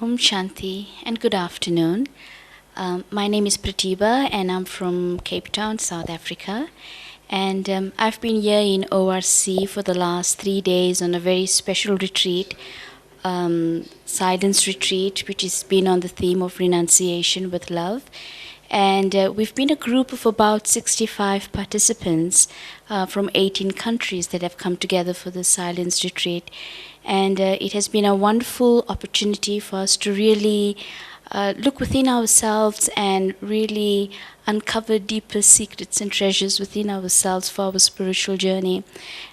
Om Shanti and good afternoon. My name is Pratibha and I'm from Cape Town, South Africa. And I've been here in ORC for the last 3 days on a very special retreat, silence retreat, which has been on the theme of renunciation with love. And we've been a group of about 65 participants from 18 countries that have come together for the silence retreat. And it has been a wonderful opportunity for us to really look within ourselves and really uncover deeper secrets and treasures within ourselves for our spiritual journey.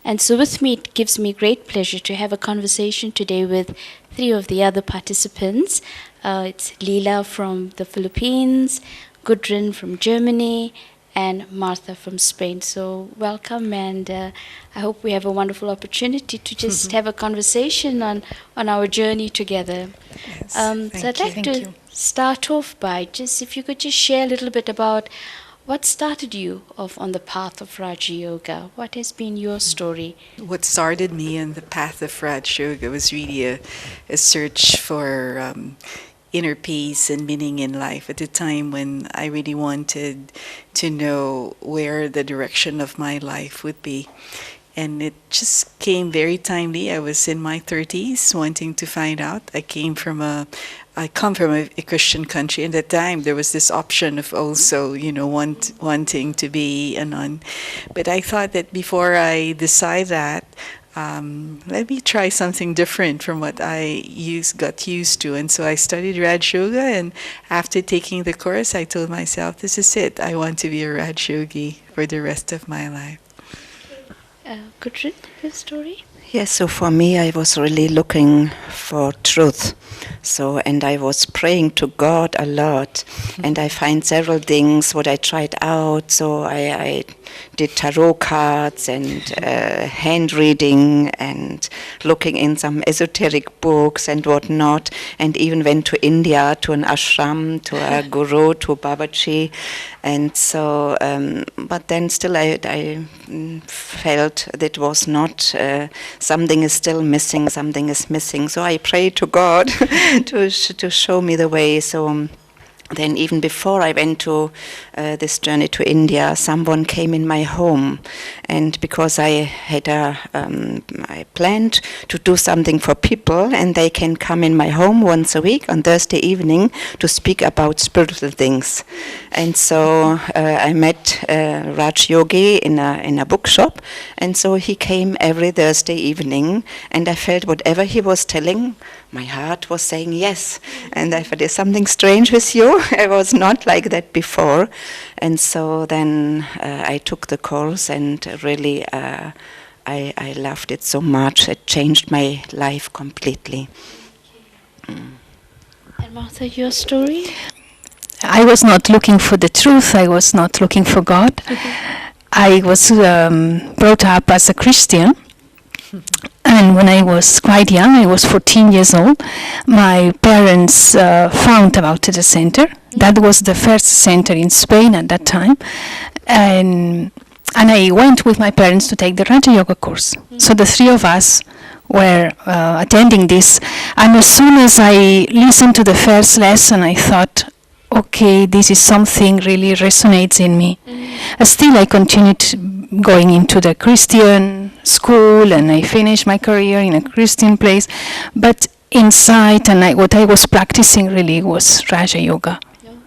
And so with me, it gives me great pleasure to have a conversation today with 3 of the other participants. It's Leela from the Philippines, Gudrun from Germany, and Martha from Spain. So welcome, and I hope we have a wonderful opportunity to just have a conversation on our journey together. Yes, So I'd like to start off by if you could just share a little bit about what started you off on the path of Raja Yoga. What has been your story? What started me on the path of Raja Yoga was really a search for inner peace and meaning in life at a time when I really wanted to know where the direction of my life would be. And it just came very timely. I was in my 30s wanting to find out. I come from a Christian country. At that time, there was this option of also, wanting to be a nun. But I thought that before I decide that, let me try something different from what I got used to. And so I studied Raj Yoga, and after taking the course, I told myself, this is it. I want to be a Raj Yogi for the rest of my life. Gudrun, your story? Yes, so for me, I was really looking for truth. And I was praying to God a lot, and I find several things what I tried out. So I did tarot cards and hand reading and looking in some esoteric books and whatnot, and even went to India to an ashram, to a guru, to Babaji. And so, but then still I felt that was not, something is still missing, something is missing. So I prayed to God to show me the way. So then even before I went to this journey to India, someone came in my home, and because I had I planned to do something for people, and they can come in my home once a week on Thursday evening to speak about spiritual things. And so I met Raj Yogi in a bookshop, and so he came every Thursday evening, and I felt whatever he was telling, my heart was saying yes. And I thought, there's something strange with you. I was not like that before. And so then I took the course, and really I loved it so much. It changed my life completely. And Martha, your story? I was not looking for the truth. I was not looking for God. I was brought up as a Christian. And when I was quite young, I was 14 years old, my parents found about the center. That was the first center in Spain at that time. And I went with my parents to take the Raja Yoga course. So the 3 of us were attending this. And as soon as I listened to the first lesson, I thought, okay, this is something really resonates in me. Still, I continued going into the Christian school, and I finished my career in a Christian place. But inside, what I was practicing really was Raja Yoga.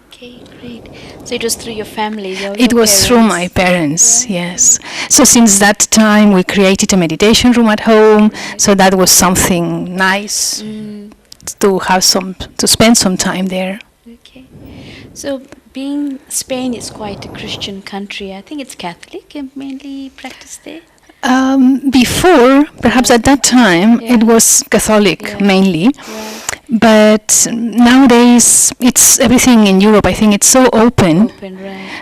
Okay, great. So it was through your family? It was through my parents, yes. So since that time, we created a meditation room at home. So that was something nice to have to spend some time there. Okay. So being Spain is quite a Christian country. I think it's Catholic and mainly practiced there. Before, perhaps at that time, it was Catholic mainly. But nowadays, it's everything in Europe. I think it's so open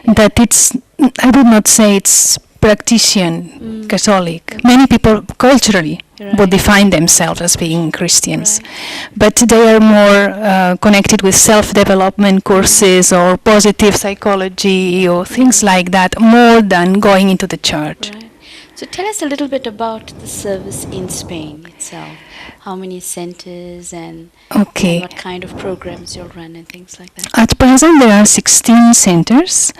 that it's, I would not say it's practitioner Catholic. Many people culturally would define themselves as being Christians, but they are more connected with self-development courses or positive psychology or things like that, more than going into the church. So tell us a little bit about the service in Spain itself. how many centers and Okay. what kind of programs you'll run and things like that. At present, there are 16 centers.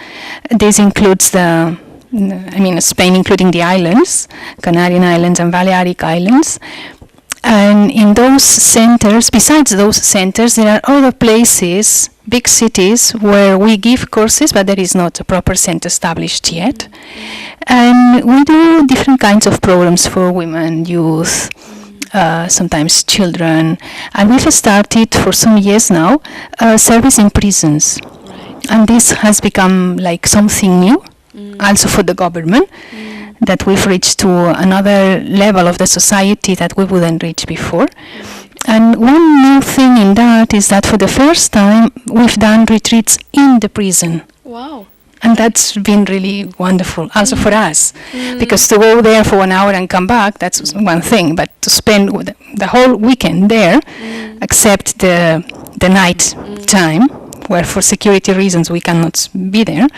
This includes Spain, including the islands, Canarian Islands and Balearic Islands. And in those centers, besides those centers, there are other places, big cities, where we give courses, but there is not a proper center established yet. And we do different kinds of programs for women, youth, sometimes children. And we've started for some years now service in prisons. Right. And this has become like something new, also for the government, that we've reached to another level of the society that we wouldn't reach before. And one new thing in that is that for the first time we've done retreats in the prison. Wow. And that's been really wonderful, also for us, because to go there for 1 hour and come back, that's one thing, but to spend the whole weekend there, except the night time, where for security reasons we cannot be there,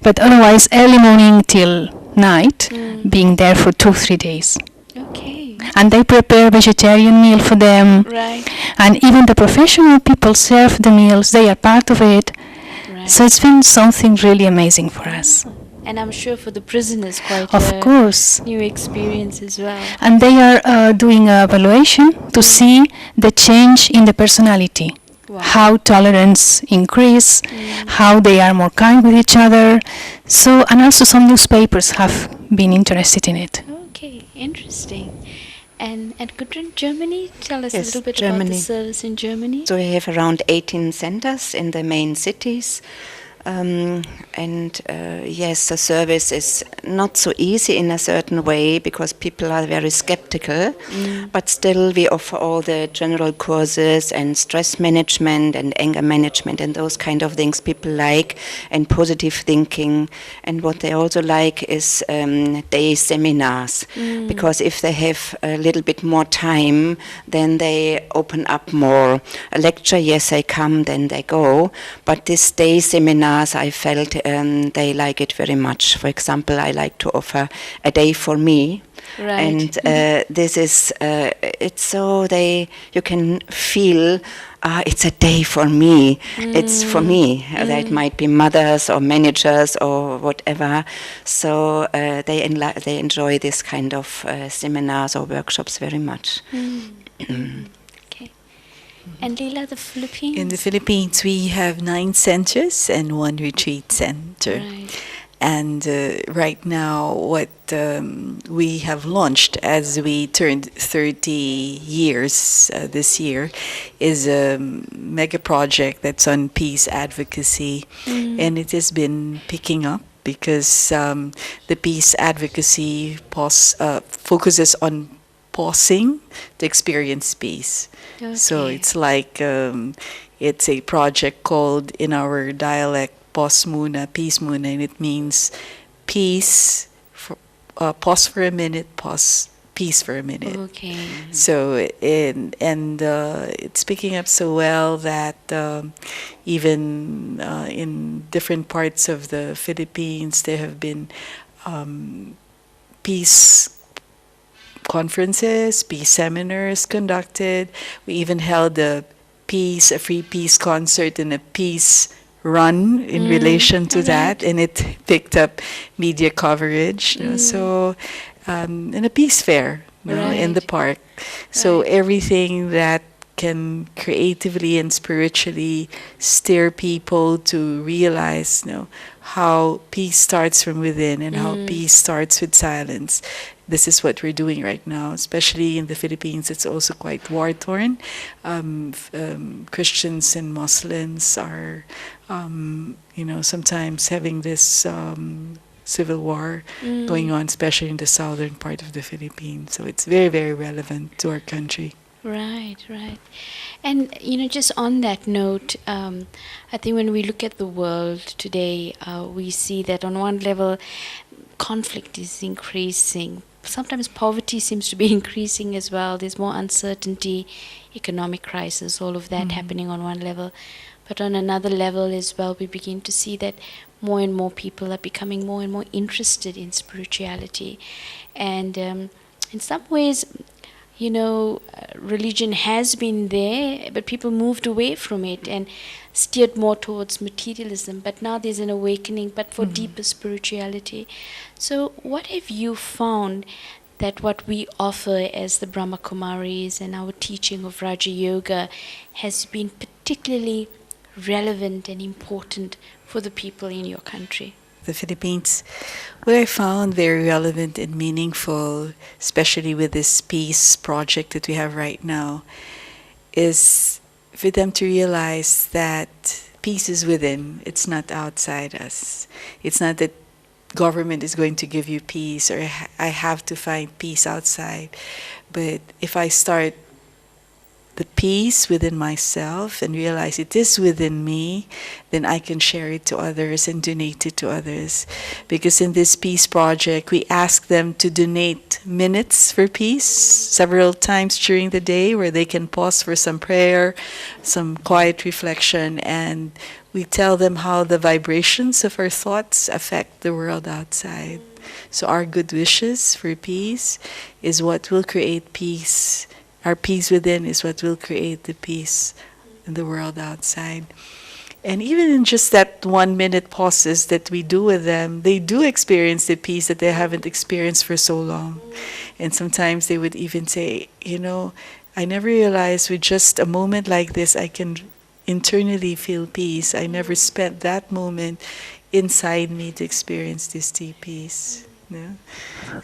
but otherwise early morning till night, being there for 2-3 days. Okay. And they prepare vegetarian meal for them, Right. and even the professional people serve the meals, they are part of it. Right. So it's been something really amazing for us. And I'm sure for the prisoners quite Of a course. new experience as well. And they are doing an evaluation to see the change in the personality. Wow. How tolerance increase, how they are more kind with each other. So, and also some newspapers have been interested in it. Okay, interesting. And Gudrun, Germany, tell us a Yes, little bit Germany. about the service in Germany. So we have around 18 centers in the main cities. Yes, the service is not so easy in a certain way because people are very skeptical, but still we offer all the general courses and stress management and anger management and those kind of things people like, and positive thinking. And what they also like is day seminars, because if they have a little bit more time, then they open up more. A lecture, yes, they come, then they go, but this day seminar, I felt they like it very much. For example, I like to offer a day for me, Right. and this is it's so you can feel it's a day for me. It's for me. That might be mothers or managers or whatever. So they enjoy this kind of seminars or workshops very much. Okay. And Leela, the Philippines? In the Philippines, we have 9 centers and 1 retreat center. Right. And right now, what we have launched as we turned 30 years this year is a mega project that's on peace advocacy. And it has been picking up because the peace advocacy focuses on pausing to experience peace. So Okay. it's like it's a project called in our dialect pause muna, peace muna, and it means peace, pause for a minute, pause, peace for a minute. Okay. So it's picking up so well that even in different parts of the Philippines there have been peace conferences, peace seminars conducted. We even held a free peace concert and a peace run in relation to that, and it picked up media coverage. So, and a peace fair, in the park. So everything that can creatively and spiritually steer people to realize, how peace starts from within and how peace starts with silence. This is what we're doing right now, especially in the Philippines. It's also quite war-torn. Christians and Muslims are, sometimes having this civil war going on, especially in the southern part of the Philippines. So it's very, very relevant to our country. Right, right. And, just on that note, I think when we look at the world today, we see that on one level, conflict is increasing. Sometimes poverty seems to be increasing as well. There's more uncertainty, economic crisis, all of that happening on one level. But on another level as well, we begin to see that more and more people are becoming more and more interested in spirituality. And in some ways, religion has been there, but people moved away from it and steered more towards materialism. But now there's an awakening, but for deeper spirituality. So what have you found that what we offer as the Brahma Kumaris and our teaching of Raja Yoga has been particularly relevant and important for the people in your country? The Philippines, what I found very relevant and meaningful, especially with this peace project that we have right now, is for them to realize that peace is within, it's not outside us. It's not that government is going to give you peace or I have to find peace outside. But if I start the peace within myself and realize it is within me, then I can share it to others and donate it to others. Because in this peace project, we ask them to donate minutes for peace several times during the day where they can pause for some prayer, some quiet reflection, and we tell them how the vibrations of our thoughts affect the world outside. So our good wishes for peace is what will create peace. Our peace within is what will create the peace in the world outside. And even in just that 1 minute pauses that we do with them, they do experience the peace that they haven't experienced for so long. And sometimes they would even say, I never realized with just a moment like this I can internally feel peace. I never spent that moment inside me to experience this deep peace. Yeah.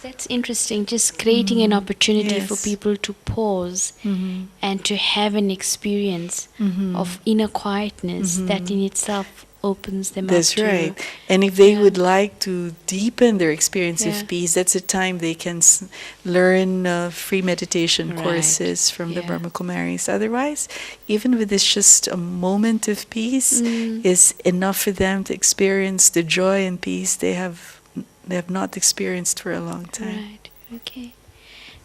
That's interesting, just creating an opportunity for Yes. people to pause and to have an experience of inner quietness that in itself opens them That's up to... right. And if they Yeah. would like to deepen their experience Yeah. of peace, that's a time they can learn free meditation Right. courses from the Yeah. Brahma Kumaris. Otherwise, even with this just a moment of peace is enough for them to experience the joy and peace they have not experienced for a long time. Right, okay.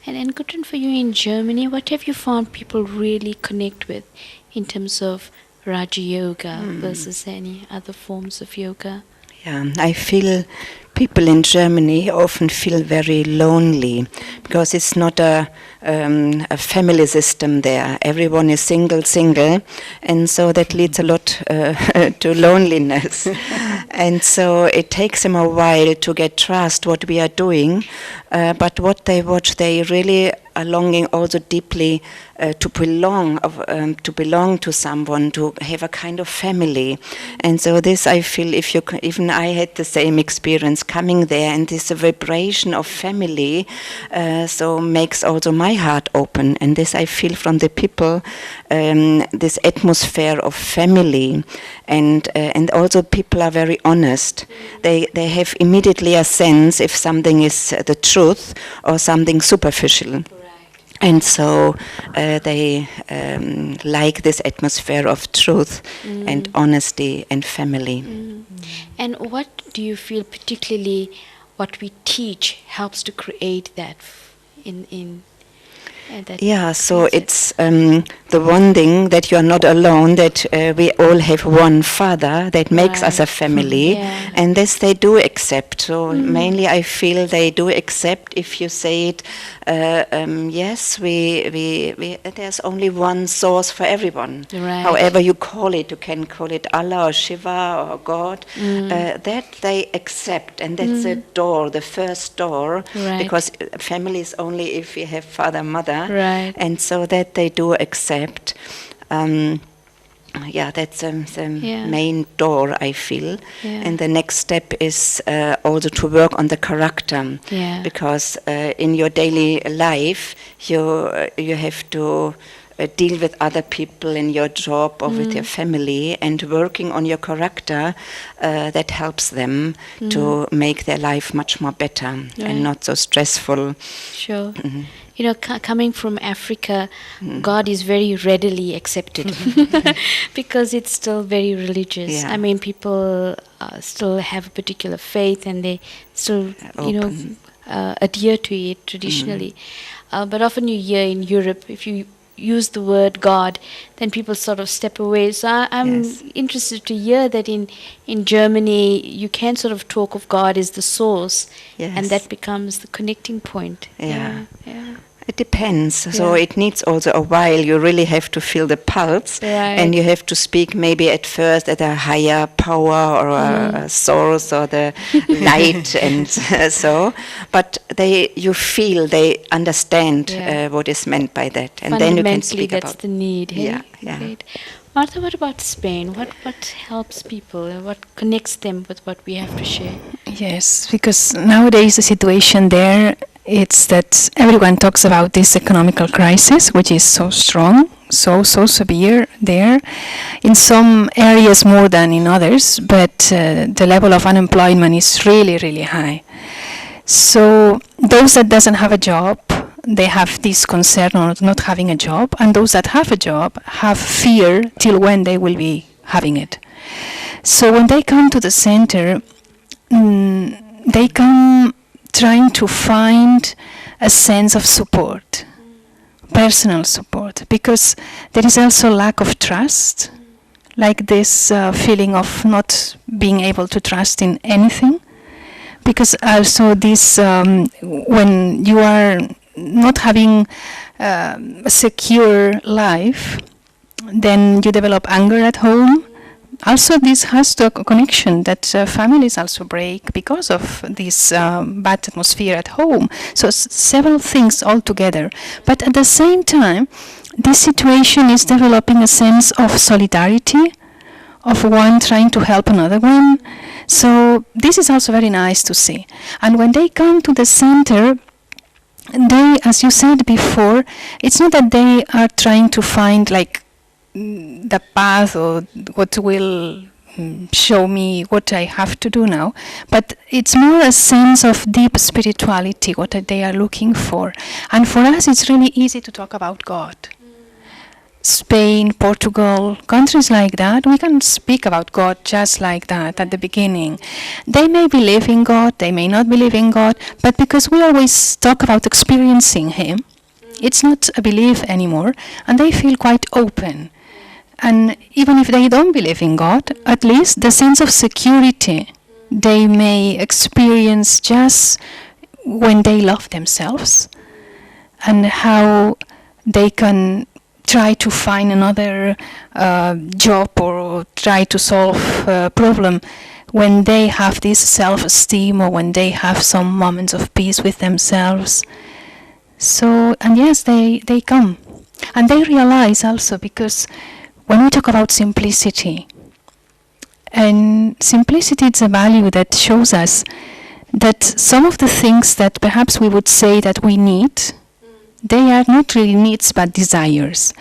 And Gudrun, for you in Germany, what have you found people really connect with in terms of Raja Yoga versus any other forms of yoga? Yeah, I feel people in Germany often feel very lonely because it's not a family system there. Everyone is single, and so that leads a lot to loneliness. And so it takes them a while to get trust what we are doing, but what they watch, they really are longing also deeply to belong to someone, to have a kind of family. And so this, I feel, even I had the same experience coming there, and this vibration of family so makes also my heart open. And this I feel from the people, this atmosphere of family, and also people are very honest. They have immediately a sense if something is the truth or something superficial. And so they like this atmosphere of truth and honesty and family. And what do you feel particularly what we teach helps to create that in that? Yeah, so it's the one thing that you are not alone, that we all have one father that makes us a family, Yeah. and this they do accept. So mainly I feel they do accept if you say it, yes, we there's only one source for everyone. Right. However you call it, you can call it Allah or Shiva or God, that they accept, and that's the door, the first door, Right. because family is only if you have father, mother. Right. And so that they do accept. That's the main door, I feel. Yeah. And the next step is also to work on the character. Yeah. Because in your daily life, you have to deal with other people in your job or with your family, and working on your character, that helps them to make their life much more better and not so stressful. Sure. Coming from Africa, God is very readily accepted because it's still very religious. Yeah. I mean, people still have a particular faith and they still, adhere to it traditionally. But often you hear in Europe, if you use the word God, then people sort of step away. So I'm interested to hear that in Germany, you can sort of talk of God as the source, Yes. and that becomes the connecting point. Yeah. Yeah. It depends. So Yeah. it needs also a while. You really have to feel the pulse, Right. and you have to speak maybe at first at a higher power or a source or the light, and so. But you feel, they understand Yeah. what is meant by that, and then you can Fundamentally, speak that's about. the need. Hey? Yeah, yeah. Great. Martha, what about Spain? What helps people and what connects them with what we have to share? Yes, because nowadays the situation there, it's that everyone talks about this economical crisis, which is so strong, so severe there, in some areas more than in others, but the level of unemployment is really, really high. So those that doesn't have a job, they have this concern of not having a job, and those that have a job have fear till when they will be having it. So when they come to the center, they come trying to find a sense of support, personal support, because there is also lack of trust, like this feeling of not being able to trust in anything. Because also this, when you are not having a secure life, then you develop anger at home. Also, this has a connection that families also break because of this bad atmosphere at home. So several things all together. But at the same time, this situation is developing a sense of solidarity, of one trying to help another one. So this is also very nice to see. And when they come to the center, they, as you said before, it's not that they are trying to find like the path or what will show me what I have to do now, but it's more a sense of deep spirituality, what they are looking for. And for us, it's really easy to talk about God. Spain, Portugal, countries like that, we can speak about God just like that at the beginning. They may believe in God, they may not believe in God, but because we always talk about experiencing Him, it's not a belief anymore, and they feel quite open. And even if they don't believe in God, at least the sense of security they may experience just when they love themselves, and how they can try to find another job or try to solve a problem when they have this self-esteem or when they have some moments of peace with themselves. So, and yes, they come. And they realize also, because when we talk about simplicity, and simplicity is a value that shows us that some of the things that perhaps we would say that we need, they are not really needs but desires.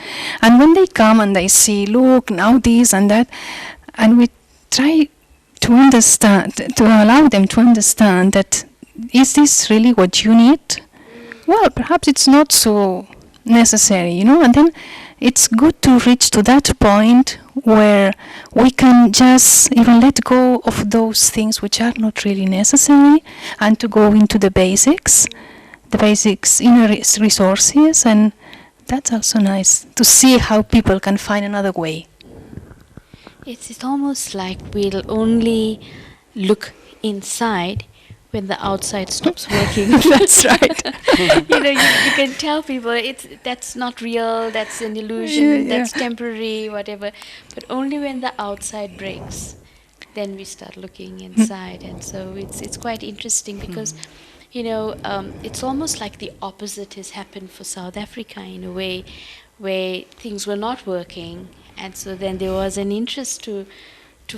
And when they come and they see, look, now this and that, and we try to understand, to allow them to understand that, is this really what you need? Well, perhaps it's not so necessary, and then it's good to reach to that point where we can just even let go of those things which are not really necessary, and to go into the basics inner resources. And that's also nice to see how people can find another way. It's almost like we'll only look inside when the outside stops working. That's right. You can tell people that's not real, that's an illusion, Yeah. that's temporary, whatever. But only when the outside breaks, then we start looking inside. And so it's quite interesting because, it's almost like the opposite has happened for South Africa in a way, where things were not working, and so then there was an interest to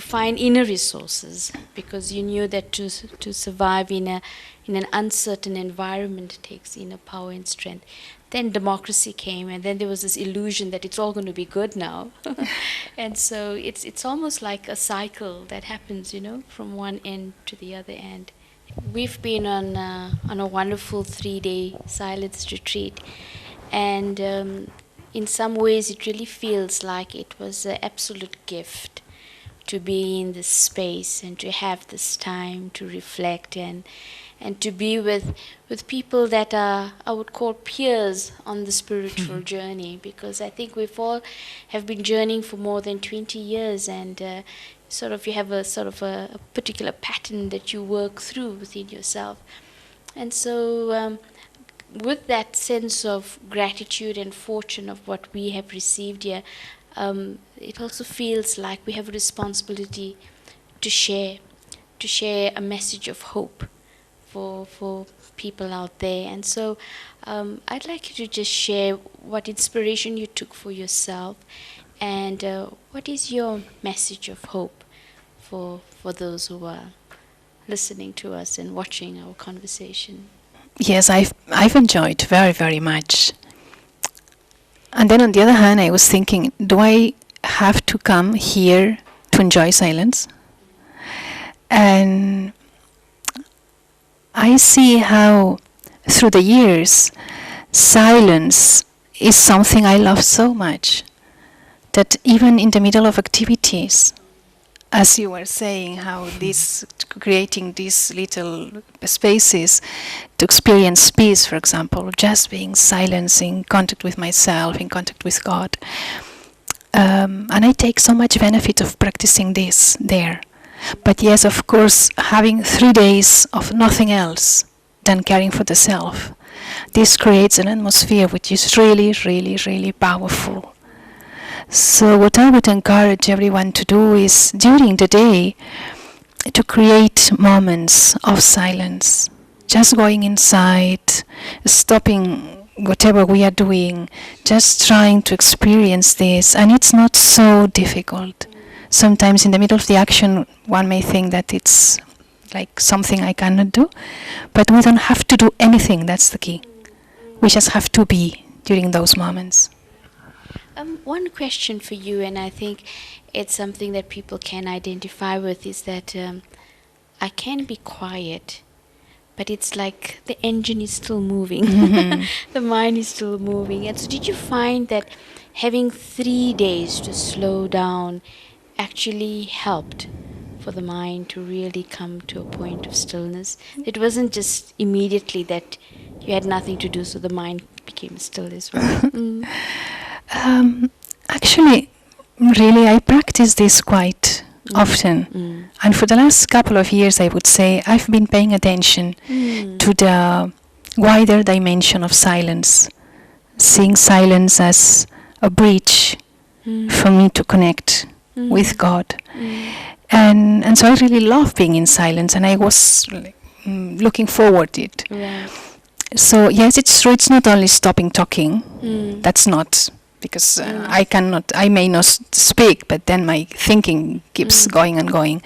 find inner resources, because you knew that to survive in an uncertain environment takes inner power and strength. Then democracy came, and then there was this illusion that it's all going to be good now. And so it's almost like a cycle that happens, from one end to the other end. We've been on a wonderful 3-day silence retreat, and in some ways it really feels like it was an absolute gift to be in this space and to have this time to reflect and to be with people that are, I would call, peers on the spiritual journey, because I think we've all have been journeying for more than 20 years, and you have a particular pattern that you work through within yourself. And so with that sense of gratitude and fortune of what we have received here, it also feels like we have a responsibility to share a message of hope for people out there. And so I'd like you to just share what inspiration you took for yourself, and what is your message of hope for those who are listening to us and watching our conversation. Yes, I've enjoyed very, very much. And then on the other hand, I was thinking, do I have to come here to enjoy silence? And I see how through the years, silence is something I love so much that even in the middle of activities, as you were saying, how this creating these little spaces to experience peace, for example, just being silence, in contact with myself, in contact with God. And I take so much benefit of practicing this there. But yes, of course, having 3 days of nothing else than caring for the self, this creates an atmosphere which is really, really, really powerful. So what I would encourage everyone to do is, during the day, to create moments of silence. Just going inside, stopping whatever we are doing, just trying to experience this. And it's not so difficult. Sometimes in the middle of the action, one may think that it's like something I cannot do. But we don't have to do anything, that's the key. We just have to be during those moments. One question for you, and I think it's something that people can identify with, is that I can be quiet, but it's like the engine is still moving. Mm-hmm. The mind is still moving. And so did you find that having 3 days to slow down actually helped for the mind to really come to a point of stillness? It wasn't just immediately that you had nothing to do, so the mind became still as well. Actually, really, I practice this quite often. And for the last couple of years, I would say, I've been paying attention to the wider dimension of silence, seeing silence as a bridge for me to connect with God. And so I really love being in silence, and I was looking forward to it. Right. So yes, it's true, it's not only stopping talking. That's not, because I may not speak, but then my thinking keeps going and going.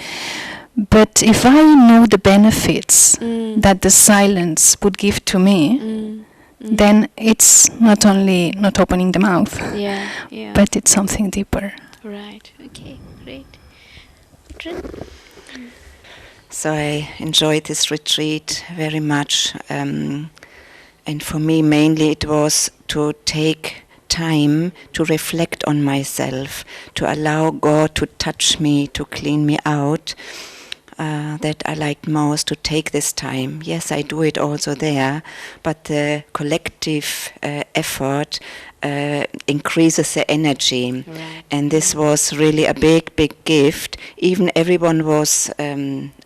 But if I know the benefits that the silence would give to me, then it's not only not opening the mouth, but it's something deeper. Right. Okay. Great. So I enjoyed this retreat very much. And for me, mainly it was to take time to reflect on myself, to allow God to touch me, to clean me out. That I liked most, to take this time. Yes, I do it also there, but the collective effort increases the energy. Right. And this was really a big, big gift. Even everyone was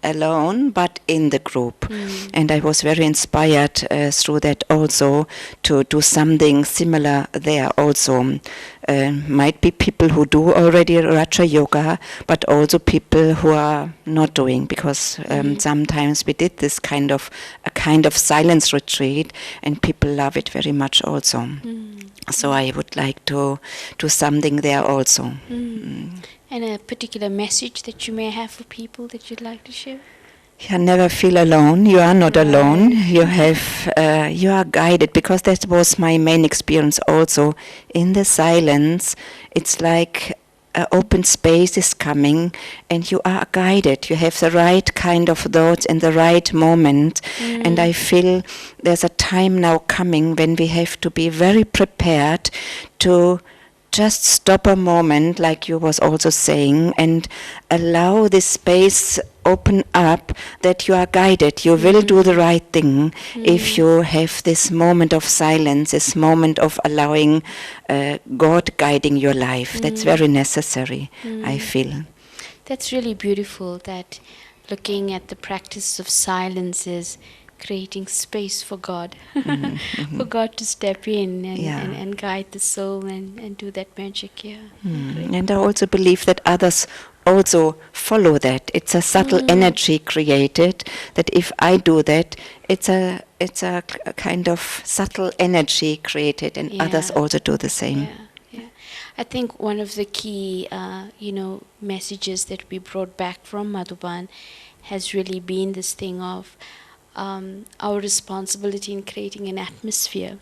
alone, but in the group. And I was very inspired through that also to do something similar there also. Might be people who do already Raja Yoga, but also people who are not doing, because sometimes we did this kind of silence retreat, and people love it very much also. So I would like to do something there also. And a particular message that you may have for people that you'd like to share? You never feel alone. You are not alone. You are guided, because that was my main experience also. In the silence, it's like an open space is coming, and you are guided. You have the right kind of thoughts in the right moment. And I feel there's a time now coming when we have to be very prepared to just stop a moment, like you was also saying, and allow this space open up, that you are guided. You will do the right thing if you have this moment of silence, this moment of allowing God guiding your life. That's very necessary, I feel. That's really beautiful, that looking at the practice of silence is creating space for God, for God to step in and guide the soul and do that magic. Yeah. Great. And I also believe that others also follow that. It's a subtle energy created, that if I do that, it's a kind of subtle energy created, and others also do the same. Yeah. I think one of the key, messages that we brought back from Madhuban has really been this thing of our responsibility in creating an atmosphere,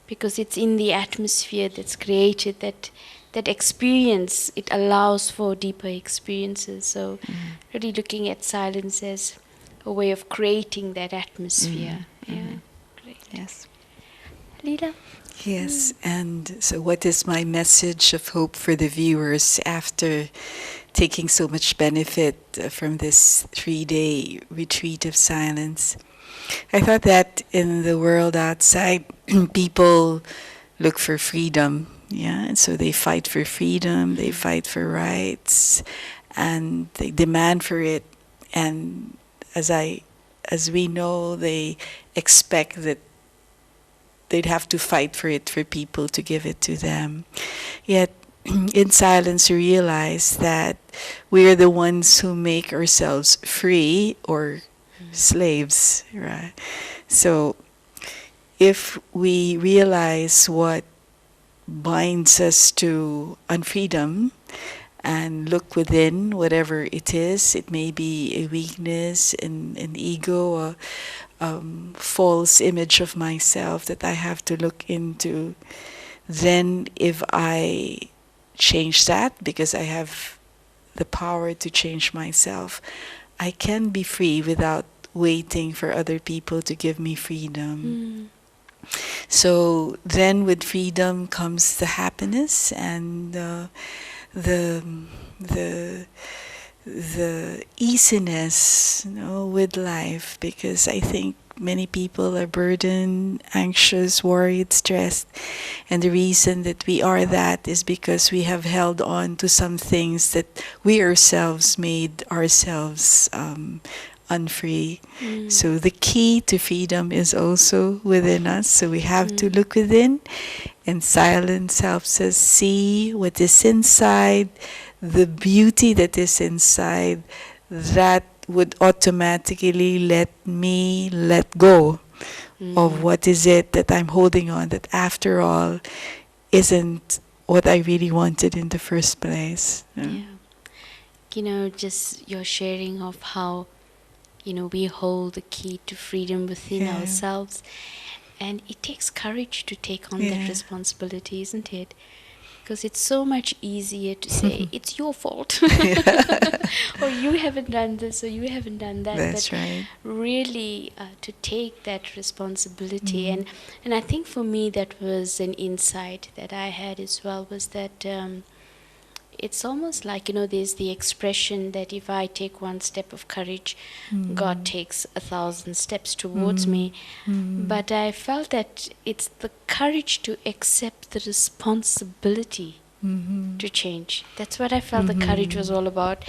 because it's in the atmosphere that's created that experience, it allows for deeper experiences. So really looking at silence as a way of creating that atmosphere. Yeah, great. Yes. Leela? Yes, and so what is my message of hope for the viewers after taking so much benefit from this 3-day retreat of silence? I thought that in the world outside, people look for freedom, and so they fight for freedom, they fight for rights, and they demand for it, and as we know, they expect that they'd have to fight for it for people to give it to them. Yet, in silence, we realize that we are the ones who make ourselves free or slaves, right? So, if we realize what binds us to unfreedom and look within, whatever it is, it may be a weakness, an ego, false image of myself that I have to look into, then if I change that, because I have the power to change myself, I can be free without waiting for other people to give me freedom. So then with freedom comes the happiness and the easiness, with life, because I think many people are burdened, anxious, worried, stressed, and the reason that we are that is because we have held on to some things that we ourselves made ourselves unfree. So the key to freedom is also within us, so we have to look within, and silence helps us see what is inside, the beauty that is inside, that would automatically let me let go of what is it that I'm holding on, that after all isn't what I really wanted in the first place. Just your sharing of how we hold the key to freedom within ourselves, and it takes courage to take on that responsibility, isn't it? Because it's so much easier to say, it's your fault. Or you haven't done this, or you haven't done that. That's but right. Really to take that responsibility. And I think for me that was an insight that I had as well, was that it's almost like, there's the expression that if I take one step of courage, God takes 1,000 steps towards me. But I felt that it's the courage to accept the responsibility to change. That's what I felt the courage was all about.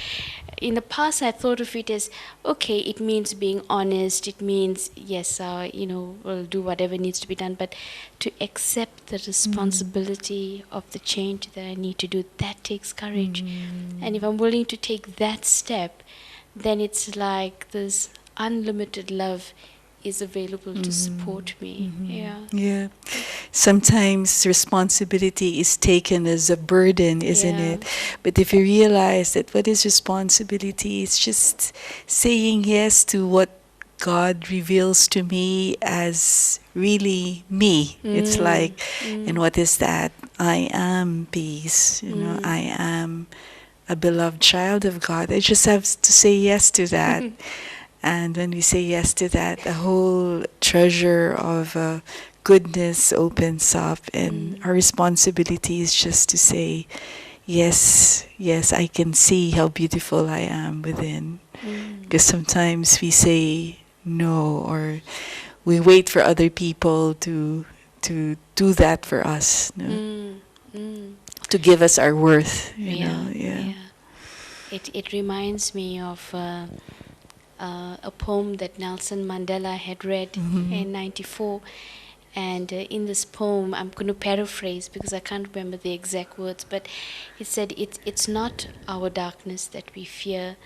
In the past, I thought of it as, okay, it means being honest. It means, yes, we'll do whatever needs to be done. But to accept the responsibility of the change that I need to do, that takes courage. And if I'm willing to take that step, then it's like this unlimited love is available to support me. Yeah. Sometimes responsibility is taken as a burden, isn't it? But if you realize that what is responsibility, it's just saying yes to what God reveals to me as really me. It's like, and what is that? I am peace. I am a beloved child of God. I just have to say yes to that. And when we say yes to that, a whole treasure of goodness opens up, and our responsibility is just to say, yes, I can see how beautiful I am within. Because sometimes we say no, or we wait for other people to do that for us, to give us our worth. It reminds me of a poem that Nelson Mandela had read in '94. And in this poem, I'm going to paraphrase because I can't remember the exact words, but it said, it's not our darkness that we fear,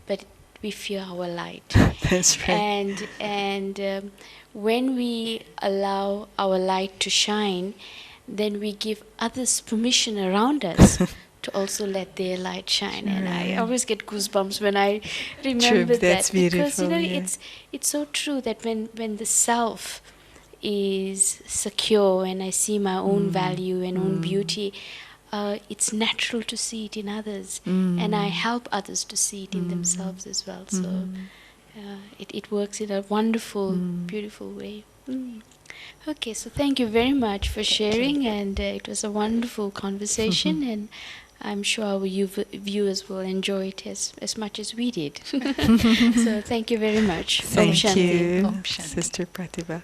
but we fear our light. That's right. And when we allow our light to shine, then we give others permission around us to also let their light shine. And I always get goosebumps when I remember That's that, because beautiful, yeah. it's so true that when the self is secure and I see my own value and own beauty, it's natural to see it in others, and I help others to see it in themselves as well. So it works in a wonderful, beautiful way. Okay, so thank you very much for sharing, and it was a wonderful conversation, and I'm sure our viewers will enjoy it as much as we did. So thank you very much. Om Thank Shanti. you, Om Shanti. Sister Pratibha.